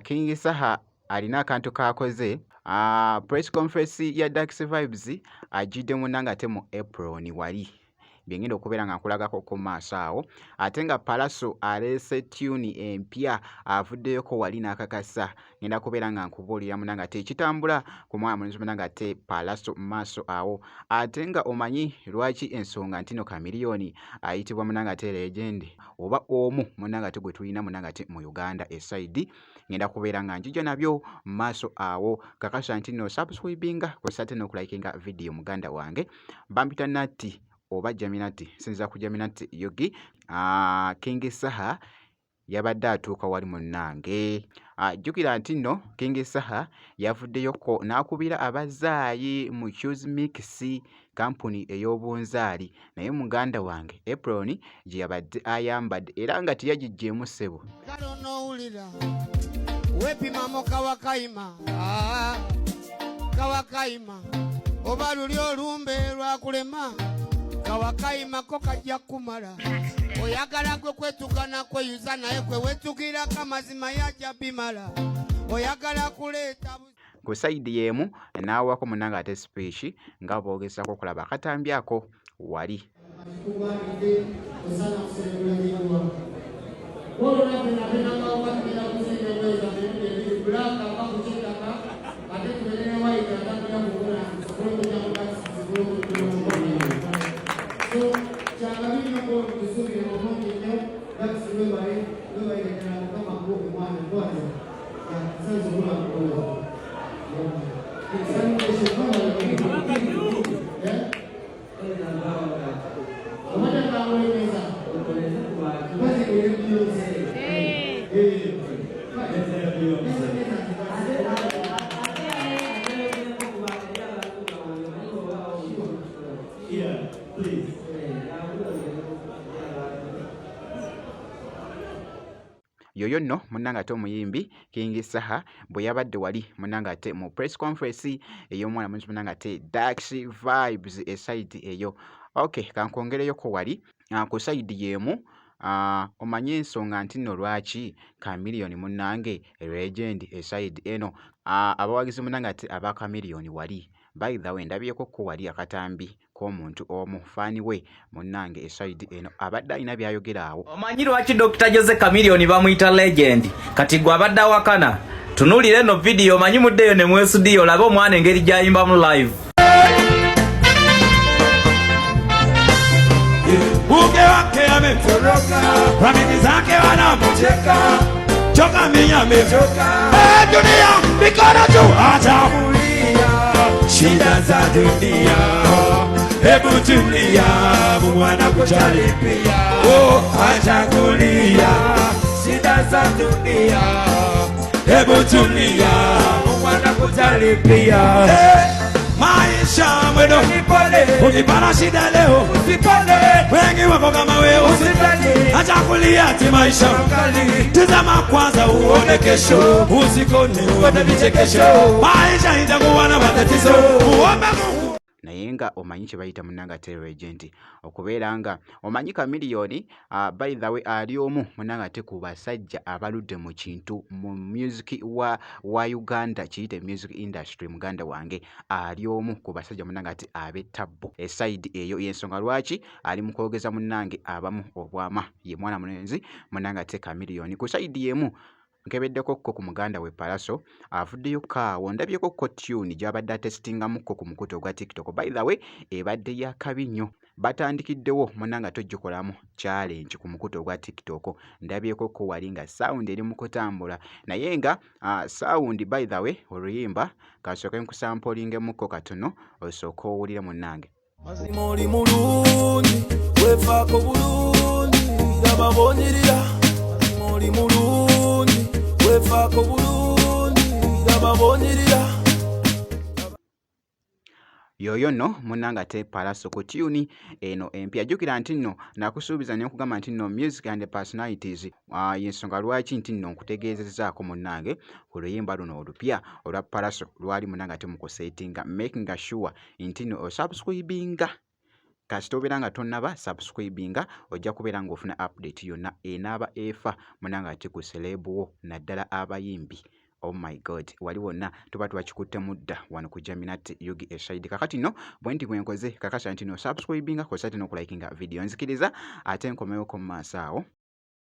King Saha alina akantu kakoze. Press conference ya Dax Vibes ajidde munanga ate mu apron wali byengenda okubeera nga nkulagako ku maaso awo, ate nga Palaso aleese tune empya avuddeyoko wali n'akakasa. Ngenda kubeera nga nkubuulira munanga ate ekitambula ku mwana mulunzi munanga ate Palaso mu maaso awo, ate nga omanyi lwaki ensonga ntino Chameleone ayitibwa munanga ate legend oba omu munanga ate gwe tulina munanga ate mu Uganda eside. Ngenda kubeera nga njija nabyo mu maaso awo, kakasa nti no subscribinga kosate n'okulayikinga video muganda wange bampita Natti oba Jaminati sinza ku Jaminati Yogi. King Saha yabadde atuuka wali munnange. Jjukira nti nno King Saha yavuddeyoko n'akubira abazaayi mu Choose Mix kampuni ey'obunzaali, naye muganda wange apron gye yabadde ayambadde era nga teyagijjeemu ssebo. Wepimamo kawakaima oba luli olumbe lwakulema kawakaima ko kajja kumala oyagala gwe kwetukana kweyuza naye kwe wetukira kamazima yajja bimala oyagala kuleeta ku side yemu n'awako munanga ate speech nga boogezako okulaba akatambyako wali. Yoyo nno munanga ate omuyimbi King Saha bwe yabadde wali munanga ate mu press conference ey'omwana mulungi munanga ate Dax Vibes eside eyo. Okay, kankwongereyoko wali ku side yemu. Omanyi ensonga nti nno lwaki Chameleone munnange legend eside eno abawagizi munanga ate aba Chameleone wali. By the way ndabyeko ko wali akatambi k'omuntu omu faani we munnange eside eno abadde alina byayogera awo. Omanyi lwaki Dr. Jose Chameleone bamuyita legend? Kati gwe abadde awakana tunuulire eno video omanyi muddeyo ne mwesudiyo olabe omwana engeri gy'ayimbamu live. Uke wake ametoroka, rafiki zake wanamucheka, choka minya amechoka. Dunia mikono juu, acha kulia shida za dunia. Hebu tulia, Mungu anakujali pia. Acha kulia shida za dunia. Hebu tulia, Mungu anakujali pia. Maisha mwendo kipole, ukipata shida leo usipande, wengi wako kama wewe usipande. Acha kulia ati maisha makali, tazama kwanza uone kesho, usikone uone vichekesho. Maisha itakuwa na matatizo, uombe Mungu. Naye nga omanyi kye bayita munanga ate legend okubeera nga omanyi Chameleone by the way ali omu munanga ate ku basajja abaludde mu kintu mu music wa Uganda kiyite music industry muganda wange ali omu ku basajja munanga ate ab'ettabbo eside eyo y'ensonga lwaki ali mu kwogeza munange abamu obwama ye mwana mulenzi munanga ate Chameleone ku side yemu. Nkebeddeko ku muganda we Palaso avuddeyo kaawo ndabyeko ko tune gy'abadde atestingamukko ku mukutu ogwa TikTok. By the way ebadde yakabi nnyo, batandikiddewo munanga tojjukolamu challenge ku mukutu ogwa TikTok. Ndabyeko ko wali nga sound eri mu kutambula naye nga sound by the way oluyimba kasooke nkusampolingemmukko katono osooka owulire munange. Mazima oli mulungi weefaako bulungi yababonyerera. Mazima oli mulungi weefaako bulungi yababonyerera. Yoyo nno munanga ate Palaso ku tune eno empya. Jjukira nti nno nakusuubiza ne nkugamba nti nno music and personalities y'ensonga lwaki nti nno nkutegeezezzaako munnange ku luyimba luno olupya olwa Palaso lwali munanga ate mu kusetinga making sure nti nno osubscribinga kasita obeera nga tonnaba subscribinga ojja kubeera ng'ofuna update yonna enaaba efa munanga ate ku celeb wo naddala abayimbi. Oh my god, wali wonna tuba twakikutte mudda wano ku Jaminat Yugi Eside. Kakati no bwe nkoze kakasa nti no subscribinga kosa ate n'okulayikinga video. Nzikiriza ate nkomewo ko mu maaso awo